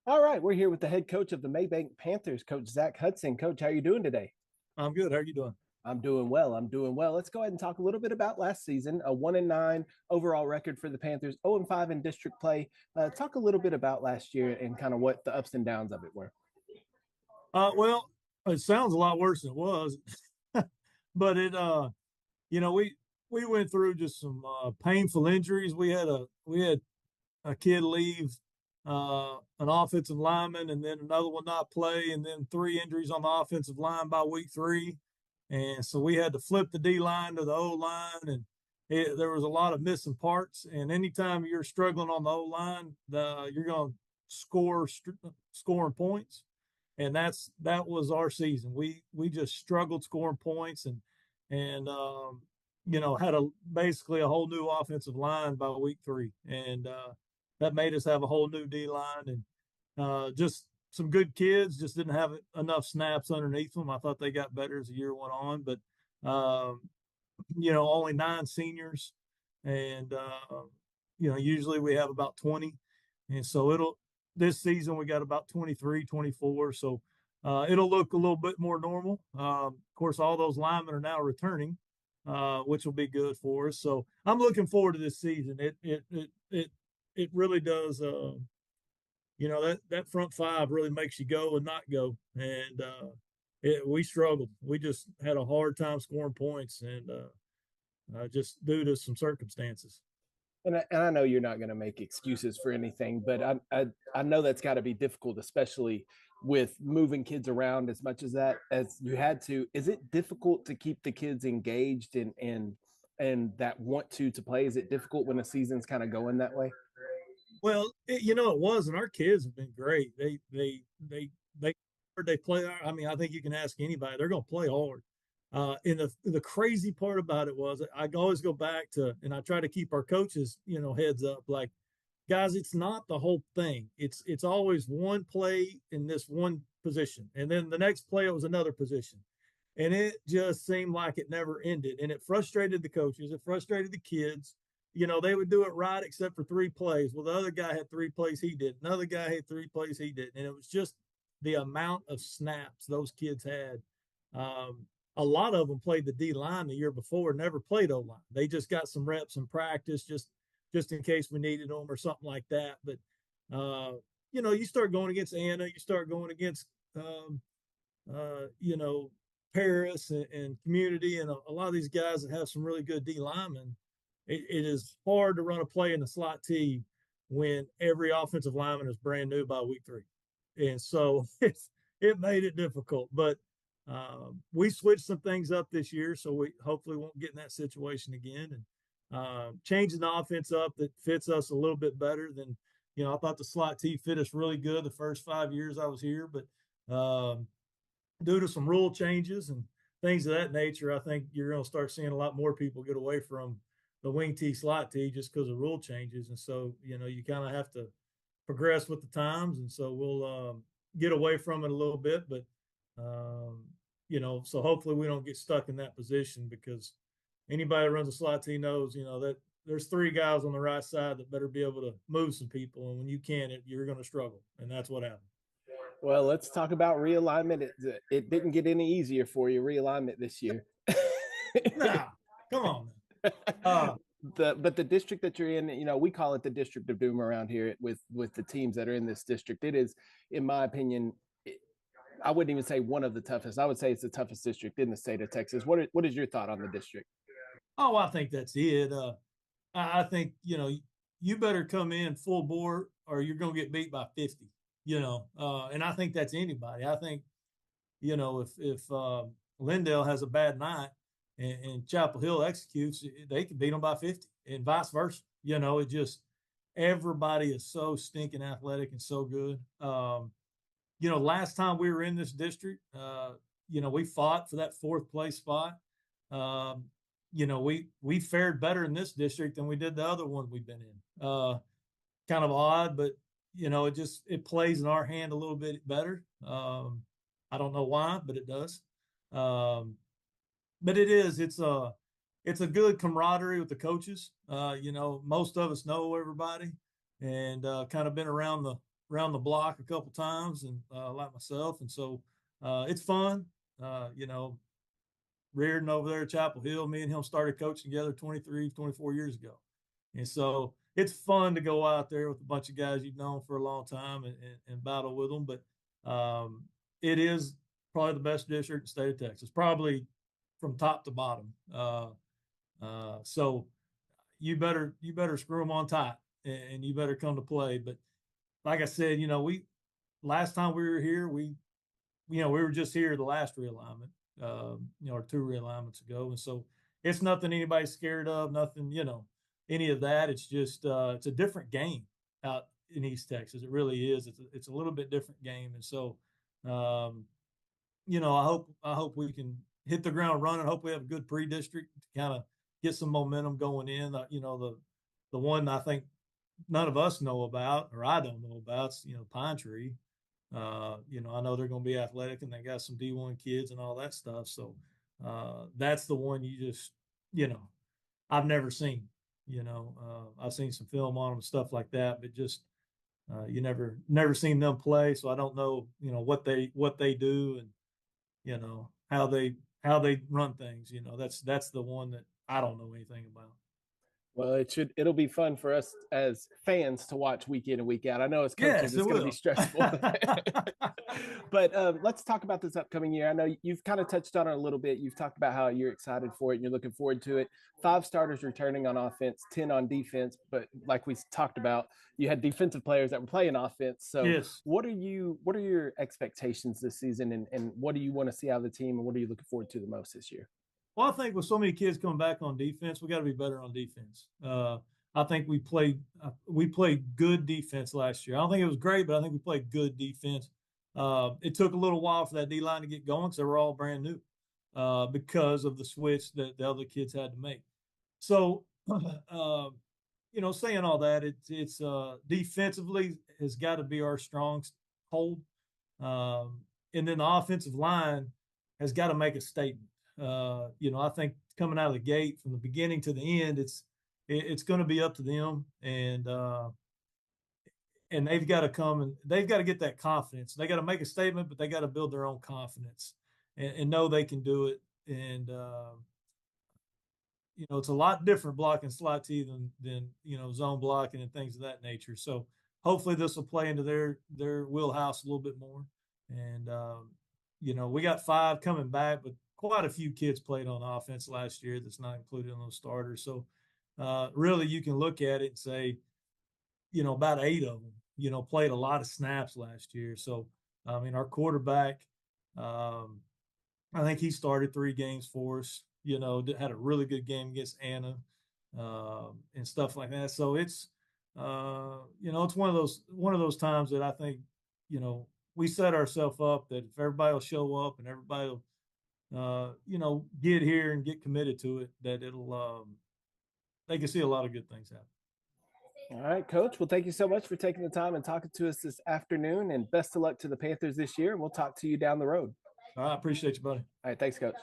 All right, we're here with the head coach of the Mabank Panthers, Coach Zack Hudson. Coach, how are you doing today? I'm good. How are you doing? I'm doing well. I'm doing well. Let's go ahead and talk a little bit about last season. A 1-9 overall record for the Panthers, 0-5 in district play. Talk a little bit about last year and kind of what the ups and downs of it were. Well, it sounds a lot worse than it was, but we went through just some painful injuries. We had a kid leave, an offensive lineman, and then another one not play, and then three injuries on the offensive line by week three, and so we had to flip the D line to the O line, and there was a lot of missing parts. And anytime you're struggling on the O line, you're going to scoring points, and that was our season. We just struggled scoring points, and had basically a whole new offensive line by week three, and that made us have a whole new D line, and just some good kids just didn't have enough snaps underneath them. I thought they got better as the year went on, but um, only nine seniors, and usually we have about 20, and so it'll this season we got about 23, 24. So it'll look a little bit more normal. Of course, all those linemen are now returning, which will be good for us. So I'm looking forward to this season. It really does. That front five really makes you go and not go, and we struggled. We just had a hard time scoring points, and just due to some circumstances. And I know you're not going to make excuses for anything, but I know that's got to be difficult, especially with moving kids around as much as you had to. Is it difficult to keep the kids engaged and that want to play? Is it difficult when the season's kind of going that way? Well, it was, and our kids have been great. They play. I mean, I think you can ask anybody; they're going to play hard. And the crazy part about it was, I always go back to, and I try to keep our coaches, heads up, like, guys, it's not the whole thing. It's always one play in this one position, and then the next play it was another position, and it just seemed like it never ended, and it frustrated the coaches, it frustrated the kids. They would do it right except for three plays. Well, the other guy had three plays he did. Another guy had three plays he did. And it was just the amount of snaps those kids had. A lot of them played the D line the year before, never played O line. They just got some reps in practice, just in case we needed them or something like that. But you start going against Anna, you start going against you know Paris and Community, and a lot of these guys that have some really good D linemen. It is hard to run a play in the slot T when every offensive lineman is brand new by week three, and so it made it difficult. But we switched some things up this year, so we hopefully won't get in that situation again. And changing the offense up that fits us a little bit better than I thought the slot T fit us really good the first 5 years I was here, but due to some rule changes and things of that nature, I think you're going to start seeing a lot more people get away from the wing T slot T just because of rule changes. And so, you kind of have to progress with the times. And so we'll get away from it a little bit. But, so hopefully we don't get stuck in that position, because anybody that runs a slot T knows, that there's three guys on the right side that better be able to move some people. And when you can't, you're going to struggle. And that's what happened. Well, let's talk about realignment. It didn't get any easier for you, realignment this year. Nah, come on. But the district that you're in, we call it the district of doom around here with the teams that are in this district. It is, in my opinion, I wouldn't even say one of the toughest. I would say it's the toughest district in the state of Texas. What is your thought on the district? Oh, I think that's it. I think you better come in full bore, or you're going to get beat by 50. And I think that's anybody. I think if Lindale has a bad night and Chapel Hill executes, they can beat them by 50, and vice versa. It just, everybody is so stinking athletic and so good. Last time we were in this district, we fought for that fourth place spot. We fared better in this district than we did the other one we've been in. Kind of odd, but it plays in our hand a little bit better. I don't know why, but it does. But it's a good camaraderie with the coaches. Most of us know everybody, and kind of been around around the block a couple times, and like myself, and so it's fun. You know, Reardon over there at Chapel Hill, me and him started coaching together 23, 24 years ago. And so it's fun to go out there with a bunch of guys you've known for a long time and battle with them. But it is probably the best district in the state of Texas, probably from top to bottom. So you better screw them on tight, and you better come to play. But like I said, you know, last time we were here, we were just here the last realignment, or two realignments ago. And so it's nothing anybody's scared of, nothing, any of that. It's just, it's a different game out in East Texas. It really is. It's a little bit different game. And so, I hope we can hit the ground running. I hope we have a good pre-district to kind of get some momentum going in. The one I think none of us know about, or I don't know about, is, Pine Tree. I know they're going to be athletic, and they got some D1 kids and all that stuff. So that's the one you just, I've never seen. I've seen some film on them and stuff like that, but just you never seen them play. So I don't know, what they do, and how they run things. That's the one that I don't know anything about. Well, it'll be fun for us as fans to watch week in and week out. I know as coaches, Yes, it's it going to will. be stressful. But let's talk about this upcoming year. I know you've kind of touched on it a little bit. You've talked about how you're excited for it and you're looking forward to it. 5 starters returning on offense, 10 on defense. But like we talked about, you had defensive players that were playing offense. So Yes. what are your expectations this season, and what do you want to see out of the team, and what are you looking forward to the most this year? Well, I think with so many kids coming back on defense, we got to be better on defense. I think we played good defense last year. I don't think it was great, but I think we played good defense. It took a little while for that D line to get going because they were all brand new because of the switch that the other kids had to make. So, saying all that, it's defensively has got to be our strong hold, and then the offensive line has got to make a statement. I think coming out of the gate from the beginning to the end, it's going to be up to them, and they've got to come and they've got to get that confidence. They got to make a statement, but they got to build their own confidence and know they can do it. And it's a lot different blocking slot T than zone blocking and things of that nature. So hopefully this will play into their wheelhouse a little bit more. And we got 5 coming back, but quite a few kids played on offense last year that's not included in those starters. So really you can look at it and say, about 8 of them, played a lot of snaps last year. So, our quarterback, I think he started 3 games for us, had a really good game against Anna and stuff like that. So it's, it's one of those times that I think, we set ourselves up that if everybody will show up and everybody will, get here and get committed to it, that it'll, they can see a lot of good things happen. All right, Coach. Well, thank you so much for taking the time and talking to us this afternoon, and best of luck to the Panthers this year. And we'll talk to you down the road. All right. Appreciate you, buddy. All right. Thanks, Coach.